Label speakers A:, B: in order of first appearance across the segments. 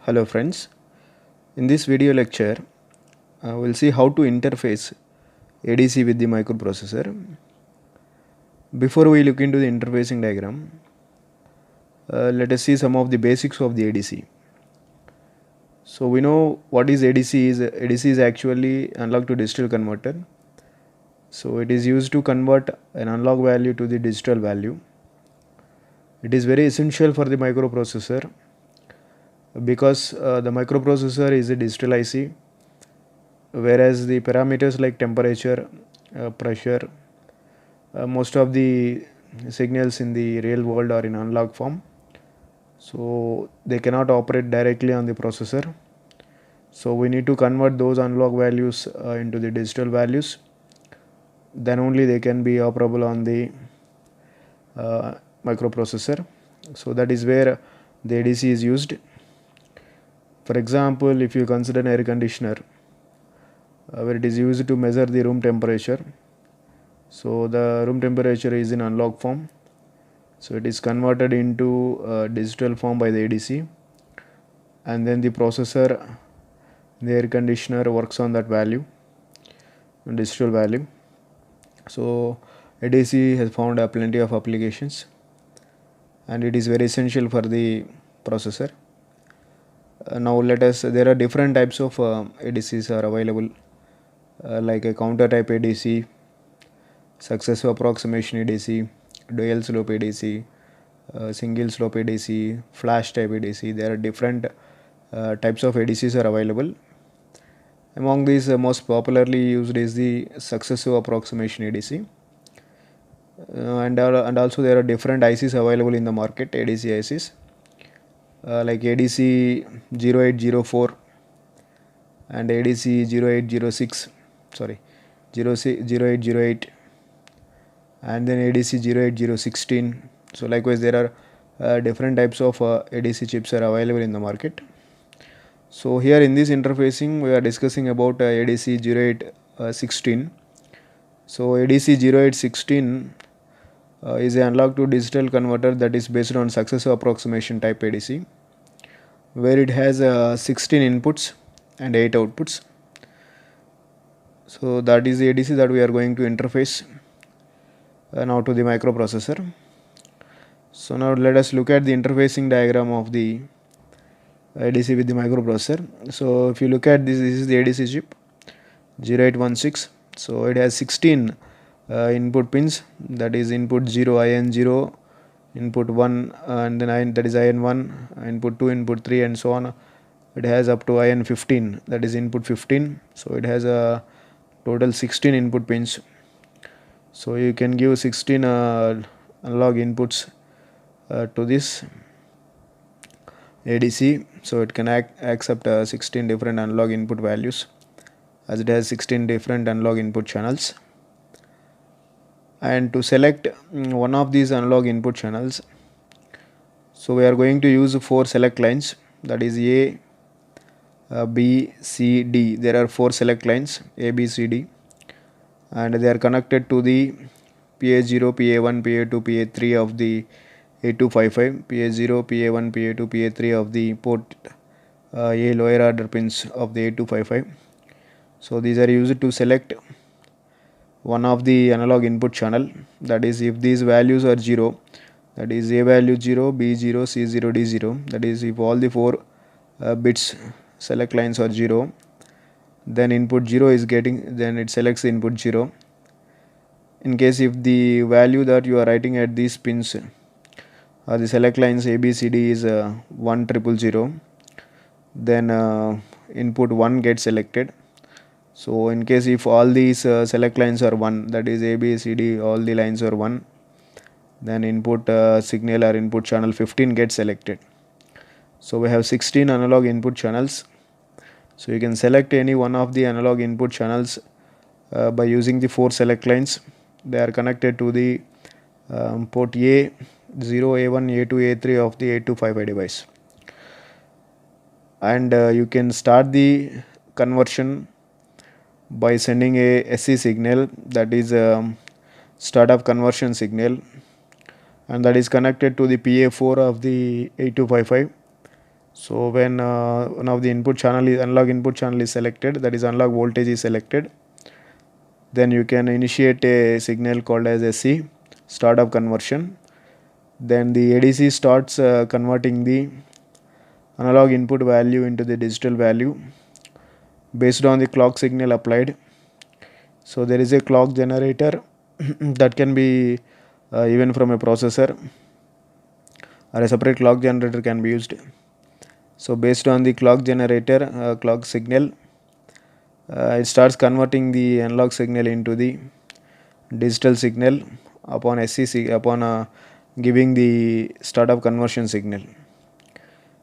A: Hello friends, in this video lecture we'll see how to interface ADC with the microprocessor. Before we look into the interfacing diagram, let us see some of the basics of the ADC. So we know what is ADC is. ADC is actually analog to digital converter. So it is used to convert an analog value to the digital value. It is very essential for the microprocessor because the microprocessor is a digital IC, whereas the parameters like temperature, pressure, most of the signals in the real world are in analog form, so they cannot operate directly on the processor. So we need to convert those analog values into the digital values, then only they can be operable on the microprocessor. So that is where the ADC is used. For example, if you consider an air conditioner, where it is used to measure the room temperature. So the room temperature is in analog form, so it is converted into digital form by the ADC, and then the processor, the air conditioner, works on that value, digital value. So ADC has found plenty of applications, and it is very essential for the processor. Now there are different types of ADCs are available, like a counter type ADC, successive approximation ADC, dual slope ADC, single slope ADC, flash type ADC. There are different types of ADCs are available. Among these, most popularly used is the successive approximation ADC. And also there are different ICs available in the market, ADC ICs, like ADC 0804 and ADC 0806, sorry, 0808, and then ADC 08016. So likewise there are different types of ADC chips are available in the market. So here in this interfacing we are discussing about ADC 0816. So ADC 0816 is an analog to digital converter that is based on successive approximation type ADC, where it has 16 inputs and 8 outputs. So that is the ADC that we are going to interface now to the microprocessor. So now let us look at the interfacing diagram of the ADC with the microprocessor. So if you look at this is the ADC chip 0816. So it has 16 input pins, that is input 0, IN0, input 1, and then that is IN1, input 2, input 3, and so on. It has up to IN15, that is input 15. So it has a total 16 input pins. So you can give 16 analog inputs to this ADC, so it can accept 16 different analog input values, as it has 16 different analog input channels. And to select one of these analog input channels, so we are going to use 4 select lines, that is A, B, C, D. There are 4 select lines A, B, C, D, and they are connected to the PA0, PA1, PA2, PA3 of the 8255, PA0, PA1, PA2, PA3 of the port A lower order pins of the 8255. So these are used to select one of the analog input channel, that is if these values are 0, that is A value 0, B 0, C 0, D 0, that is if all the 4 bits select lines are 0, then input 0 is getting, then it selects the input 0. In case if the value that you are writing at these pins the select lines A, B, C, D is 1000, then input 1 gets selected. So in case if all these select lines are 1, that is A, B, C, D, all the lines are 1, then input signal or input channel 15 gets selected. So we have 16 analog input channels. So you can select any one of the analog input channels by using the 4 select lines. They are connected to the port A0, A1, A2, A3 of the 8255 device. And you can start the conversion by sending a SC signal, that is startup conversion signal, and that is connected to the PA4 of the 8255, So when one of the input channel is analog input channel is selected, that is analog voltage is selected, then you can initiate a signal called as SC, start of conversion. Then the ADC starts converting the analog input value into the digital value based on the clock signal applied. So there is a clock generator that can be even from a processor, or a separate clock generator can be used. So based on the clock generator clock signal, it starts converting the analog signal into the digital signal upon SCC, upon giving the start of conversion signal.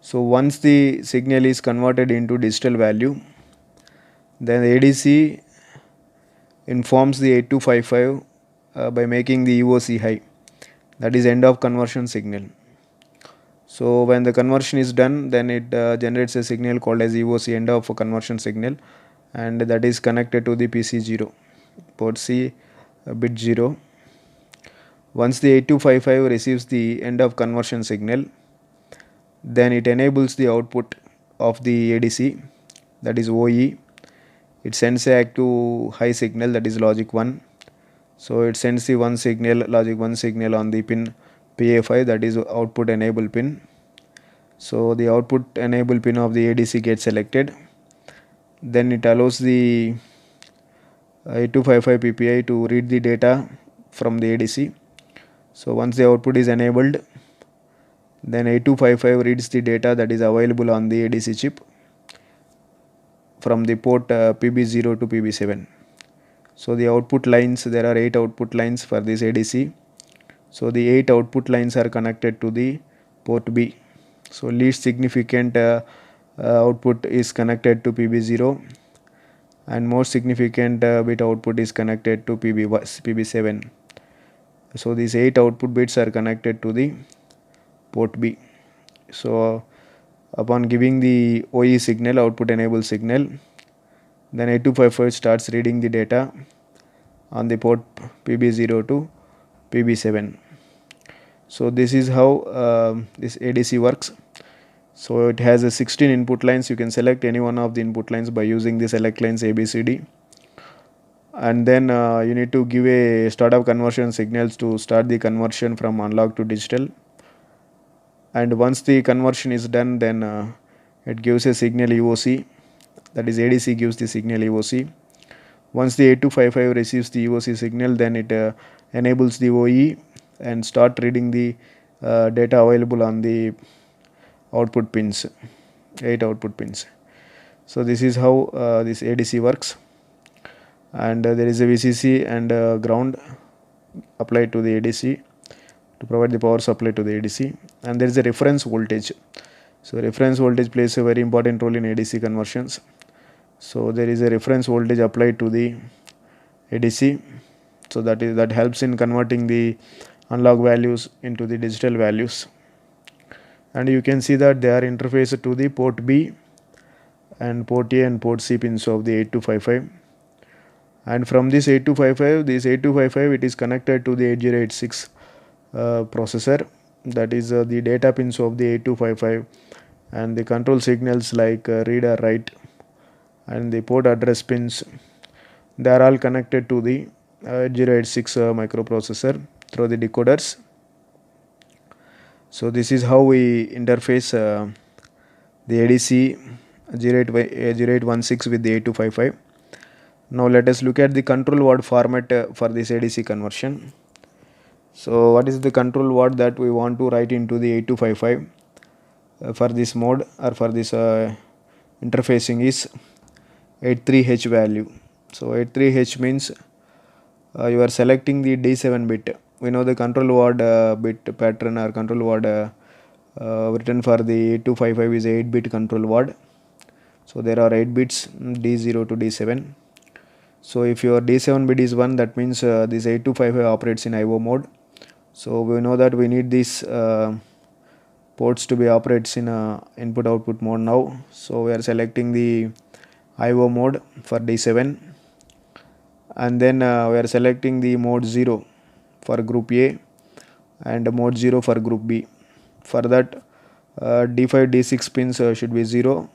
A: So once the signal is converted into digital value, then the ADC informs the 8255 by making the EOC high, that is end of conversion signal. So when the conversion is done, then it generates a signal called as EOC, end of conversion signal, and that is connected to the PC0 port C bit 0. Once the 8255 receives the end of conversion signal, then it enables the output of the ADC, that is OE. It sends a active high signal, that is logic 1. So it sends the one signal, logic 1 signal on the pin PA5, that is output enable pin. So the output enable pin of the ADC gets selected. Then it allows the 8255 PPI to read the data from the ADC. So once the output is enabled, then 8255 reads the data that is available on the ADC chip from the port PB0 to PB7. So the output lines, there are 8 output lines for this ADC. So the 8 output lines are connected to the port B. So least significant output is connected to PB0, and most significant bit output is connected to PB7. So these 8 output bits are connected to the port B. So upon giving the OE signal, output enable signal, then 8255 starts reading the data on the port PB0 to PB7. So this is how this ADC works. So it has a 16 input lines. You can select any one of the input lines by using the select lines ABCD, and then you need to give a start of conversion signals to start the conversion from analog to digital. And once the conversion is done, then it gives a signal EOC, that is ADC gives the signal EOC. Once the 8255 receives the EOC signal, then it enables the OE and start reading the data available on the output pins, 8 output pins. So this is how this ADC works. And there is a VCC and ground applied to the ADC to provide the power supply to the ADC, and there is a reference voltage. So reference voltage plays a very important role in ADC conversions. So there is a reference voltage applied to the ADC, so that helps in converting the analog values into the digital values. And you can see that they are interfaced to the port B and port A and port C pins of the 8255. And from this 8255 it is connected to the 8086 processor, that is the data pins of the 8255, and the control signals like read or write and the port address pins, they are all connected to the 8086 microprocessor through the decoders. So this is how we interface the ADC 0816 with the 8255. Now let us look at the control word format for this ADC conversion. So what is the control word that we want to write into the 8255 for this mode or for this interfacing is 83H value. So 83H means you are selecting the D7 bit. We know the control word bit pattern or control word written for the 8255 is 8-bit control word. So there are 8 bits D0 to D7. So if your D7 bit is 1, that means this 8255 operates in IO mode. So we know that we need these ports to be operates in input output mode now. So we are selecting the IO mode for D7, and then we are selecting the mode 0 for group A and mode 0 for group B. For that D5 D6 pins should be 0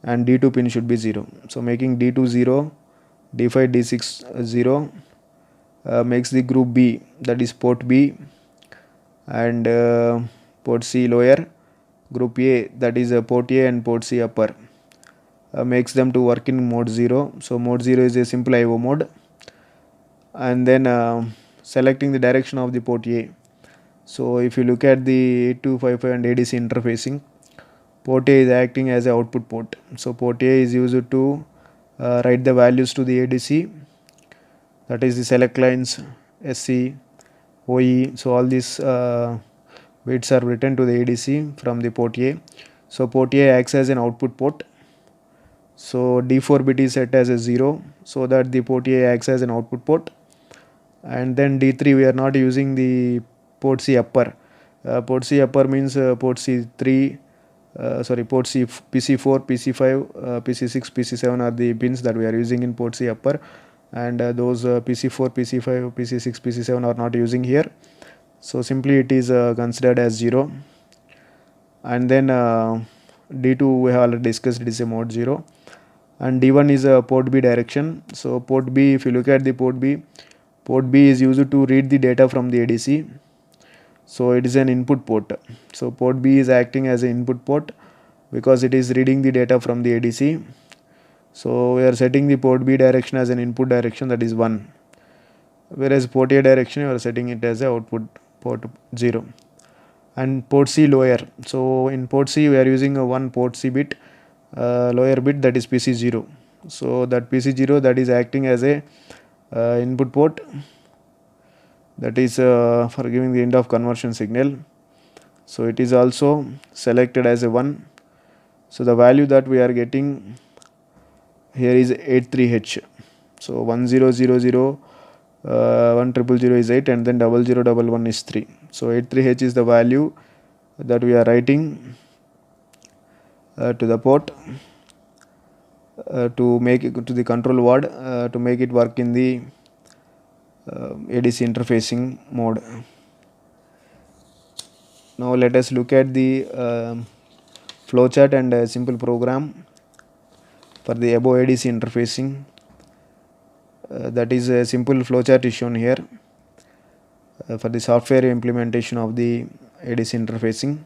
A: and D2 pin should be 0. So making D2 0, D5 D6 0 makes the group B, that is port B, and port C lower, group A, that is port A and port C upper, makes them to work in mode 0. So mode 0 is a simple IO mode. And then selecting the direction of the port A. So if you look at the 8255 and ADC interfacing, port A is acting as an output port. So port A is used to write the values to the ADC, that is the select lines, SC, OE. So all these bits are written to the ADC from the port A. So port A acts as an output port. So D4 bit is set as a 0 so that the port A acts as an output port. And then D3 we are not using the port C upper. Port C upper means port C3, port C, PC4, PC5, PC6, PC7 are the pins that we are using in port C upper, and those PC4, PC5, PC6, PC7 are not using here. So simply it is considered as 0. And then D2 we have already discussed, it is a mode 0. And D1 is a port B direction. So port B, if you look at the port B is used to read the data from the ADC. So it is an input port. So port B is acting as an input port because it is reading the data from the ADC. So we are setting the port B direction as an input direction, that is 1. Whereas port A direction, you are setting it as a output port 0. And port C lower. So in port C we are using a 1 port C bit, lower bit, that is PC0. So that PC0, that is acting as a input port, that is for giving the end of conversion signal. So it is also selected as a 1. So the value that we are getting here is 83H. So 1000 1000 is 8 and then 0011 is 3. So 83H is the value that we are writing to the port to make it to the control word to make it work in the ADC interfacing mode. Now let us look at the flowchart and a simple program for the above ADC interfacing. That is a simple flowchart is shown here for the software implementation of the ADC interfacing.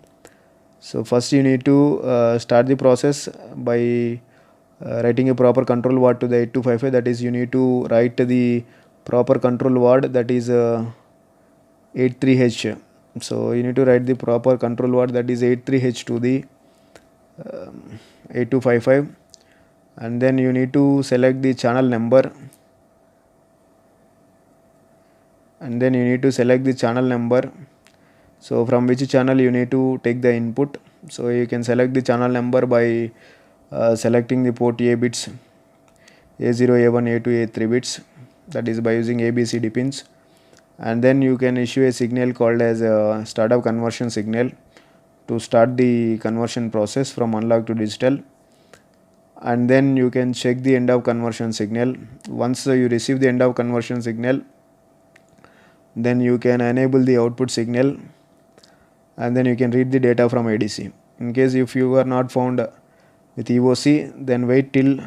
A: So first you need to start the process by writing a proper control word to the 8255, that is you need to write the proper control word, that is 83H. So you need to write the proper control word, that is 83H to the 8255, and then you need to select the channel number, so from which channel you need to take the input. So you can select the channel number by selecting the port A bits, A0, A1, A2, A3 bits, that is by using ABCD pins. And then you can issue a signal called as a startup conversion signal to start the conversion process from analog to digital. And then you can check the end of conversion signal. Once you receive the end of conversion signal, then you can enable the output signal, and then you can read the data from ADC. In case if you are not found with EOC, then wait till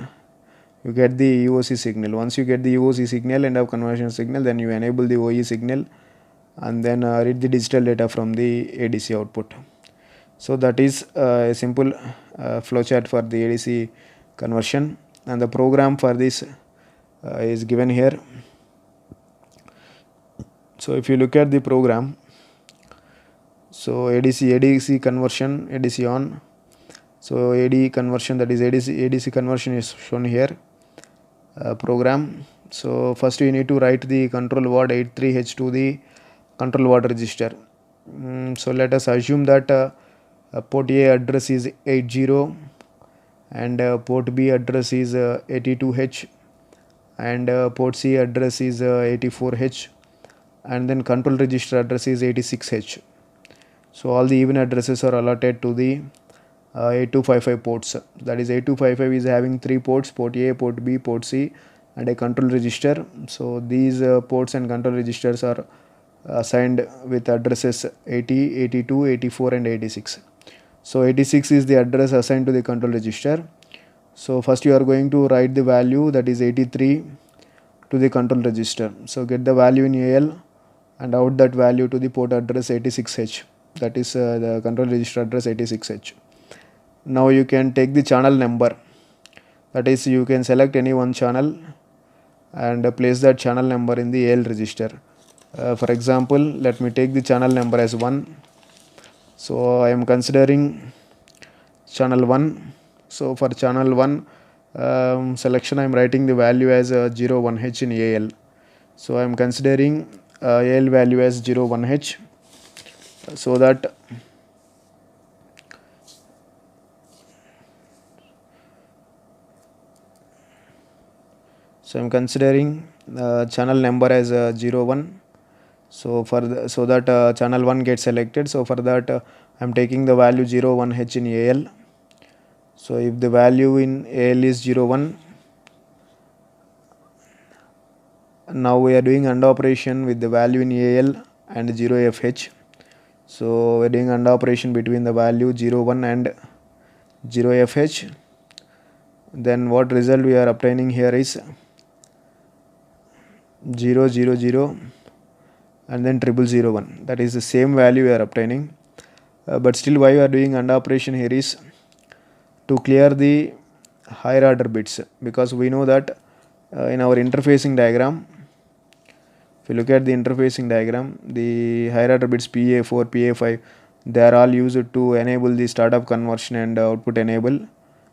A: you get the EOC signal. Once you get the EOC signal, end of conversion signal, then you enable the OE signal and then read the digital data from the ADC output. So that is a simple flowchart for the ADC conversion, and the program for this is given here. So if you look at the program, so ADC conversion, ADC on, so AD conversion, that is ADC conversion is shown here program. So first you need to write the control word 83H to the control word register. So let us assume that port A address is 80 and port B address is 82H and port C address is 84H, and then control register address is 86H. So all the even addresses are allotted to the 8255 ports. That is 8255 is having 3 ports, port A, port B, port C, and a control register. So these ports and control registers are assigned with addresses 80, 82, 84 and 86. So 86 is the address assigned to the control register. So first you are going to write the value, that is 83, to the control register. So get the value in AL and out that value to the port address 86H, that is the control register address 86H. Now you can take the channel number, that is you can select any one channel and place that channel number in the AL register. For example, let me take the channel number as 1. So I am considering channel 1. So for channel 1 selection, I am writing the value as 01H in AL. So I am considering AL value as 01H, so that I am considering channel number as 01. So so that channel 1 gets selected. So for that I am taking the value 01H in AL. So if the value in AL is 01, now we are doing AND operation with the value in AL and 0FH. So we are doing AND operation between the value 01 and 0FH. Then what result we are obtaining here is 000 and then 0001. That is the same value we are obtaining. But still, why we are doing AND operation here is to clear the higher order bits, because we know that in our interfacing diagram, if you look at the interfacing diagram, the higher order bits PA4, PA5, they are all used to enable the startup conversion and output enable.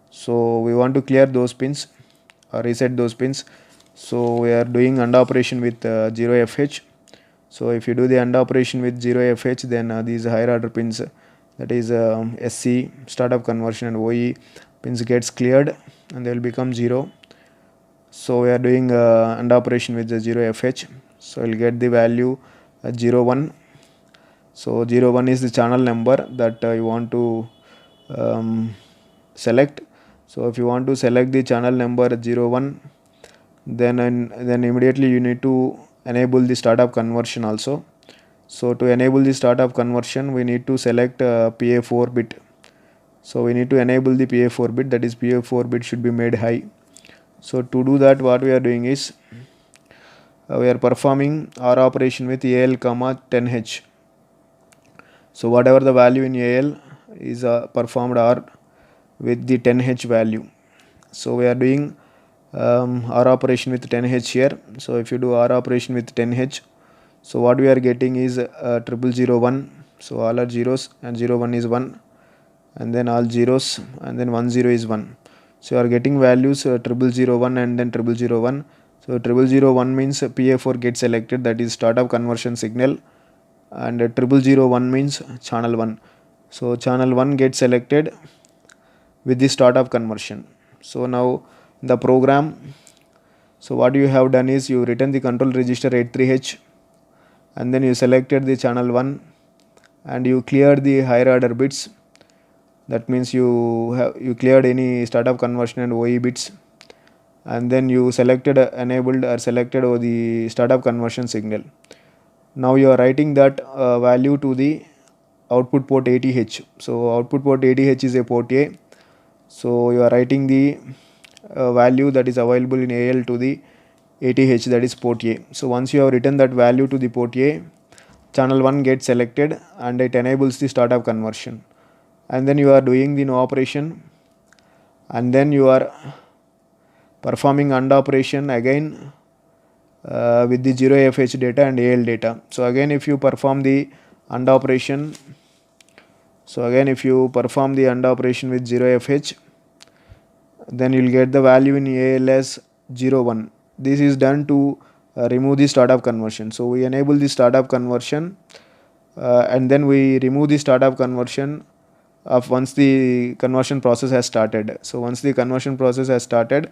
A: So we want to clear those pins or reset those pins. So we are doing AND operation with 0FH. So if you do the AND operation with 0FH, then these higher order pins, that is SC, startup conversion, and OE pins gets cleared and they will become 0. So we are doing AND operation with the 0FH. So we'll get the value 01. So 01 is the channel number that you want to select. So if you want to select the channel number 01, then immediately you need to enable the startup conversion also. So to enable the startup conversion, we need to select PA4 bit. So we need to enable the PA4 bit, that is PA4 bit should be made high. So to do that, what we are doing is we are performing OR operation with AL comma 10H. So whatever the value in AL is performed OR with the 10H value. So we are doing OR operation with 10H here. So if you do OR operation with 10H, so what we are getting is 0001. So all are zeros and 01 is 1, and then all zeros, and then 10 is 1. So you are getting values 0001 and then 0001. So 0001 means PA4 gets selected, that is startup conversion signal, and 0001 means channel 1. So channel 1 gets selected with the startup conversion. So now the program, so what you have done is you written the control register 83H, and then you selected the channel 1 and you cleared the higher order bits. That means you cleared any startup conversion and OE bits, and then you selected enabled or selected the startup conversion signal. Now you are writing that value to the output port 80H. So output port 80H is a port A. So you are writing the value that is available in AL to the 80H, that is port A. So once you have written that value to the port A, channel 1 gets selected and it enables the startup conversion. And then you are doing the no operation, and then you are performing AND operation again with the 0FH data and AL data. So again if you perform the AND operation, with 0FH, then you will get the value in AL as 01. This is done to remove the startup conversion. So we enable the startup conversion and then we remove the startup conversion of once the conversion process has started. So once the conversion process has started,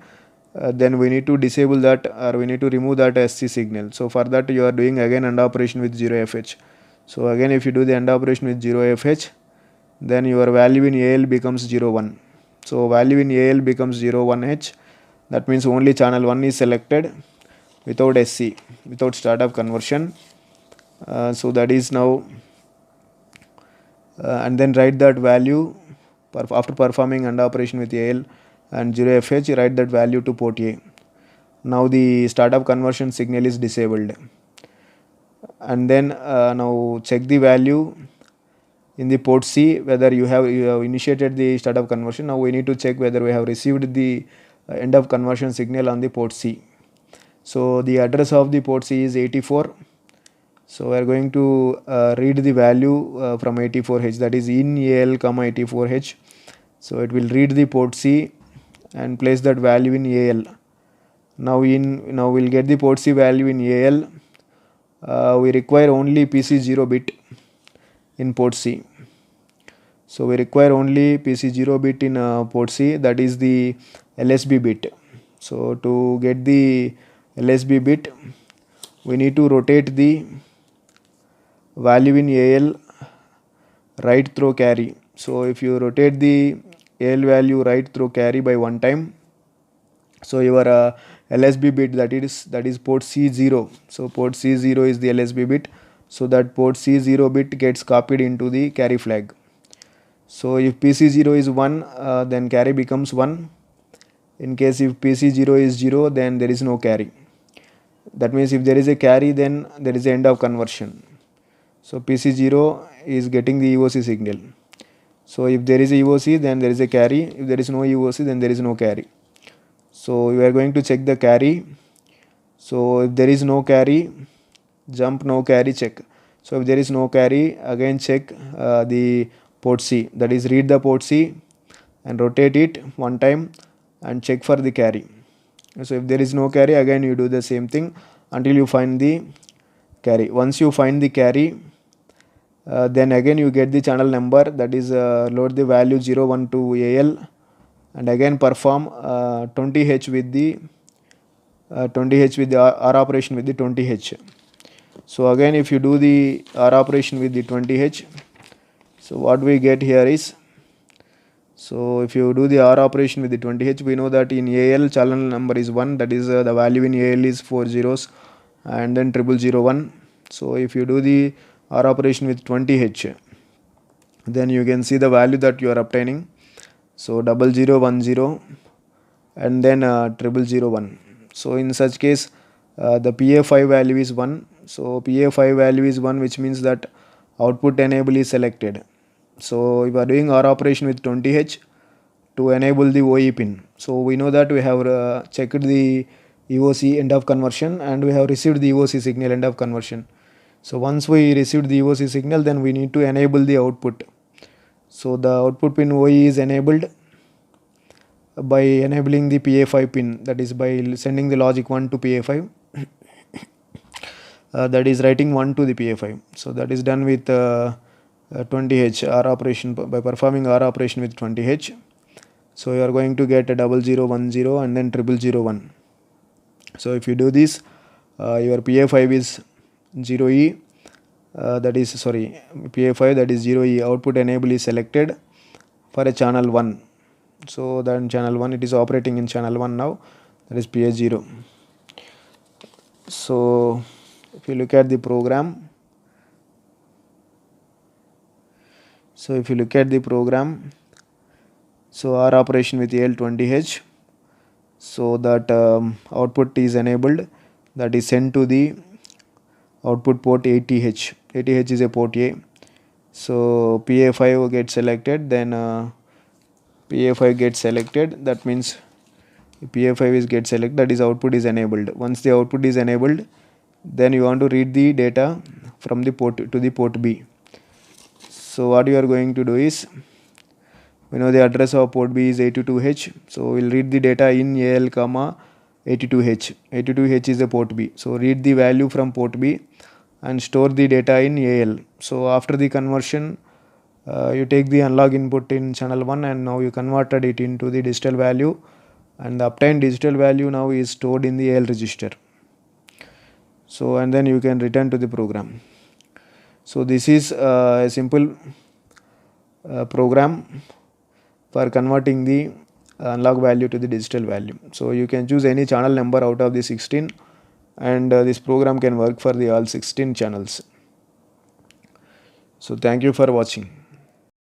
A: then we need to disable that, or we need to remove that SC signal. So for that you are doing again AND operation with 0FH. So again if you do the AND operation with 0FH, then your value in AL becomes 01. So value in AL becomes 01H. That means only channel 1 is selected without SC, without startup conversion. So that is now and then write that value after performing AND operation with AL and 0FH, write that value to port A. Now the startup conversion signal is disabled. And then now check the value in the port C whether you have initiated the startup conversion. Now we need to check whether we have received the end of conversion signal on the port C. So the address of the port C is 84. So we are going to read the value from 84H, that is in AL, 84H. So it will read the port C and place that value in AL. Now we'll get the port C value in AL. We require only PC0 bit in port C. So we require only PC0 bit in port C, that is the LSB bit. So to get the LSB bit, we need to rotate the value in AL right through carry. So if you rotate the AL value right through carry by one time, so your LSB bit, that is port C0. So port C0 is the LSB bit. So that port C0 bit gets copied into the carry flag. So if PC0 is 1, then carry becomes 1. In case if PC0 is 0, then there is no carry. That means if there is a carry, then there is the end of conversion. So PC0 is getting the EOC signal. So if there is a EOC, then there is a carry. If there is no EOC, then there is no carry. So we are going to check the carry. So if there is no carry, jump no carry, check. So if there is no carry, again check the port C, that is read the port C and rotate it one time and check for the carry. So if there is no carry, again you do the same thing until you find the carry. Once you find the carry, then again you get the channel number, that is load the value 01 to AL and again perform 20H with the R operation with the 20H. So again if you do the R operation with the 20H, so what we get here is, so if you do the R operation with the 20H, we know that in AL channel number is 1, that is the value in AL is 4 zeros and then 0001. So if you do the R operation with 20H, then you can see the value that you are obtaining. So 0010 and then 0001. So in such case the PA5 value is 1. So PA5 value is 1, which means that output enable is selected. So if you are doing R operation with 20H to enable the OE pin. So we know that we have checked the EOC end of conversion and we have received the EOC signal end of conversion. So once we received the EOC signal, then we need to enable the output. So the output pin OE is enabled by enabling the PA5 pin, that is by sending the logic 1 to PA5. That is writing 1 to the PA5. So that is done with 20H R operation, by performing R operation with 20H. So you are going to get a 0010 and then 0001. So if you do this, your PA5 is 0E, PA5, that is 0E, output enable is selected for a channel 1. So then channel 1, it is operating in channel 1 now, that is PA0. So if you look at the program, so R operation with AL20H, so that output is enabled, that is sent to the output port 80H. 80H is a port A. So PA5 gets selected, then PA5 gets selected, that means PA5 is get selected, that is output is enabled. Once the output is enabled, then you want to read the data from the port to the port B. So what you are going to do is, we know the address of port B is 82H, so we'll read the data in AL, 82H. 82H is a port B. So read the value from port B and store the data in AL. So after the conversion, you take the analog input in channel 1 and now you converted it into the digital value, and the obtained digital value now is stored in the AL register. So and then you can return to the program. So this is a simple program for converting the analog value to the digital value. So you can choose any channel number out of the 16 and this program can work for the all 16 channels. So thank you for watching.